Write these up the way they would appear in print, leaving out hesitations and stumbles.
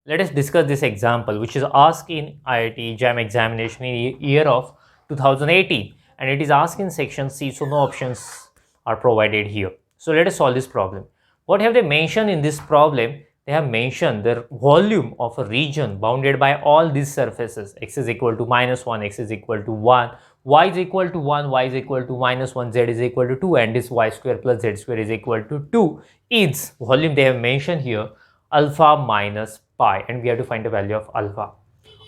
Let us discuss this example which is asked in IIT JAM examination in year of 2018 and it is asked in section C, so no options are provided here. So let us solve this problem. What have they mentioned in this problem? They have mentioned the volume of a region bounded by all these surfaces. X is equal to -1, x is equal to 1, y is equal to 1, y is equal to -1, z is equal to 2 and this y square plus z square is equal to 2 is volume they have mentioned here alpha minus pi, and we have to find the value of alpha.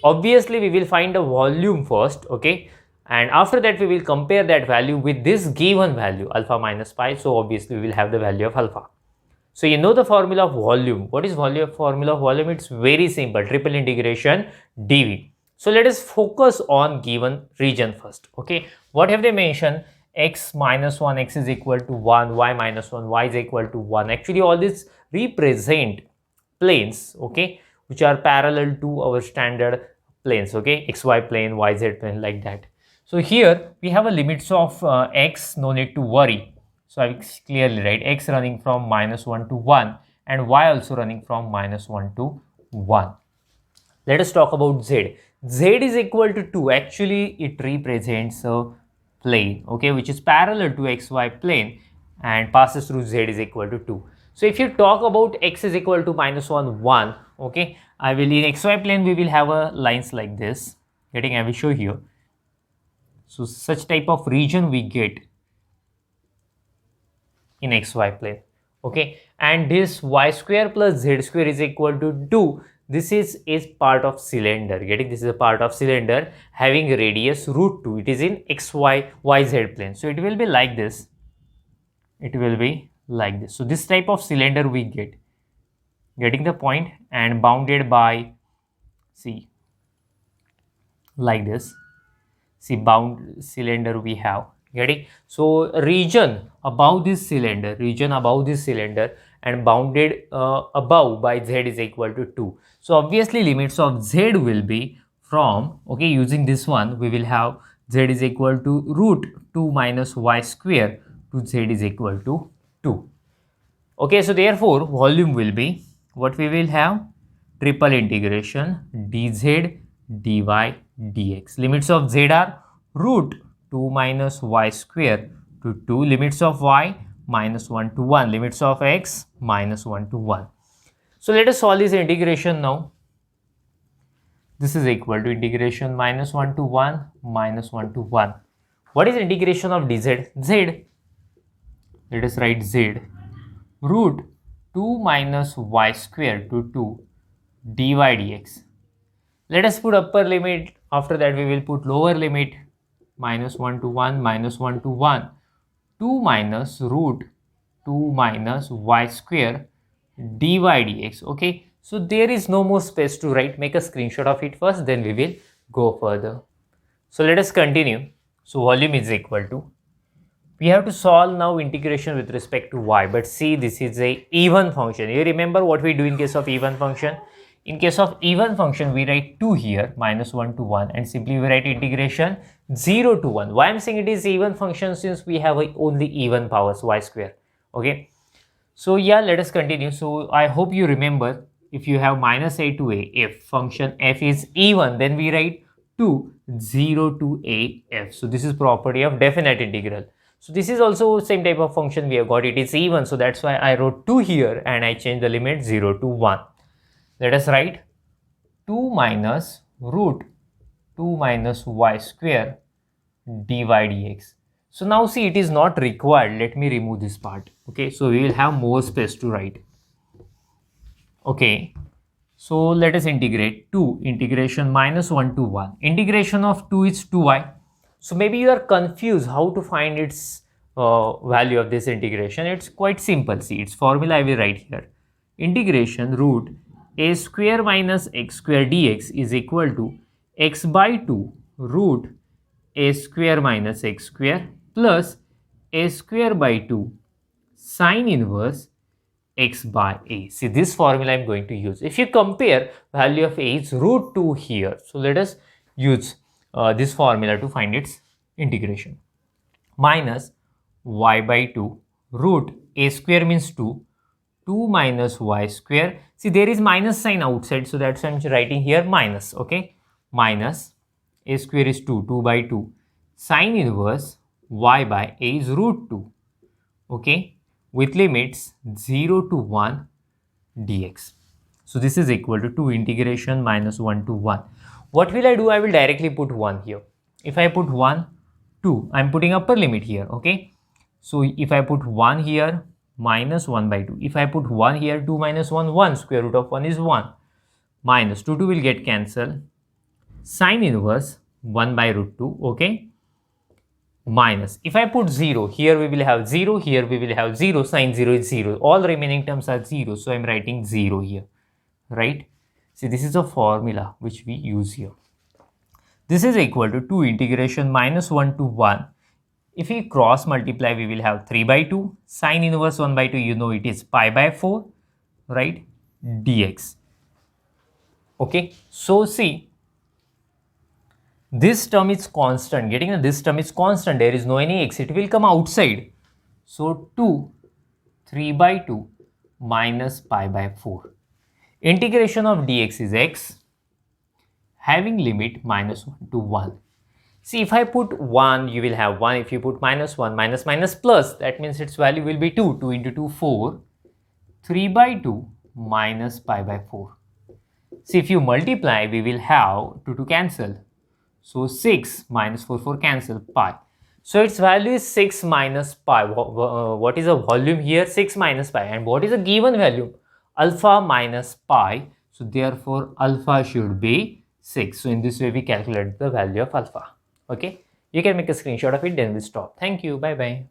Obviously we will find the volume first, okay, and after that we will compare that value with this given value alpha minus pi. So obviously we will have the value of alpha. So you know the formula of volume. What is formula of volume? It's very simple, triple integration dv. So let us focus on given region first, okay. What have they mentioned? X minus 1, x is equal to 1, y minus 1, y is equal to 1. Actually all this represent planes, okay, which are parallel to our standard planes, okay, xy plane, yz plane, like that. So here we have a limits of x, no need to worry. So I will clearly write x running from -1 to 1 and y also running from -1 to 1. Let us talk about z. Z is equal to 2. Actually it represents a plane, okay, which is parallel to xy plane and passes through z is equal to 2. So if you talk about x is equal to -1, 1, okay, I will in xy plane we will have a lines like this. I will show here. So such type of region we get in xy plane, okay, and this y square plus z square is equal to 2. This is part of cylinder. This is a part of cylinder having radius √2. It is in xy yz plane, so it will be like this. It will be like this. So this type of cylinder we getting the point, and bounded by, see, like this. See, bound cylinder we have, so region above this cylinder, and bounded above by z is equal to 2. So obviously limits of z will be from, okay, using this one we will have z is equal to √2 minus y square to z is equal to 2. Okay, so therefore volume will be, what we will have, triple integration dz dy dx. Limits of z are √2 minus y square to 2. Limits of y -1 to 1. Limits of x -1 to 1. So let us solve this integration now. This is equal to integration -1 to 1, -1 to 1. What is integration of dz? Z. Let us write z √2 minus y square to 2 dy dx. Let us put upper limit. After that we will put lower limit. -1 to 1, -1 to 1, 2 minus √2 minus y square dy dx. Okay, so there is no more space to write. Make a screenshot of it first, then we will go further. So let us continue. So volume is equal to, we have to solve now integration with respect to y, but see, this is a even function. You remember what we do in case of even function? In case of even function, we write 2 here, -1 to 1, and simply we write integration 0 to 1. Why I'm saying it is even function? Since we have only even powers, y square. Okay. So yeah, let us continue. So I hope you remember, if you have -a to a, if function f is even, then we write 2, 0 to a f. So this is property of definite integral. So this is also same type of function we have got. It is even, so that's why I wrote 2 here and I changed the limit 0 to 1. Let us write 2 minus √2 minus y square dy dx. So now see, it is not required. Let me remove this part. Okay, so we will have more space to write. Okay, so let us integrate 2, integration -1 to 1. Integration of 2 is 2y. So maybe you are confused how to find its value of this integration. It's quite simple. See, its formula I will write here. Integration root a square minus x square dx is equal to x by 2 root a square minus x square plus a square by 2 sine inverse x by a. See, this formula I am going to use. If you compare, value of a is √2 here. So let us use this formula to find its integration. Minus y by 2 root a square means 2, 2 minus y square. See, there is minus sign outside, so that's why I'm writing here minus, okay? Minus a square is 2, 2 by 2. Sine inverse y by a is root 2, okay? With limits 0 to 1 dx. So this is equal to 2 integration minus 1 to 1. What will I do? I will directly put 1 here. If I put 1, 2, I'm putting upper limit here, okay? So if I put 1 here, minus 1 by 2. If I put 1 here, 2 minus 1, 1. Square root of 1 is 1. Minus 2 will get cancelled. Sine inverse 1 by root 2, okay? Minus. If I put 0, here we will have 0, here we will have 0. Sine 0 is 0. All remaining terms are 0. So I'm writing 0 here, right? See, this is a formula which we use here. This is equal to 2 integration minus 1 to 1. If we cross multiply, we will have 3 by 2. Sine inverse 1 by 2, you know it is pi by 4, right? Dx. Okay, so see, this term is constant. Getting this term is constant. There is no any x. It will come outside. So 2, 3 by 2 minus pi by 4. Integration of dx is x, having limit minus 1 to 1. See, if I put 1, you will have 1. If you put minus 1, minus minus plus, that means its value will be 2. 2 into 2, 4. 3 by 2 minus pi by 4. See, if you multiply, we will have 2 to cancel. So 6 minus 4, 4 cancel, pi. So its value is 6 minus pi. What is the volume here? 6 minus pi. And what is the given value? Alpha minus pi. So therefore, alpha should be 6. So in this way, we calculate the value of alpha. Okay. You can make a screenshot of it, then we'll stop. Thank you. Bye-bye.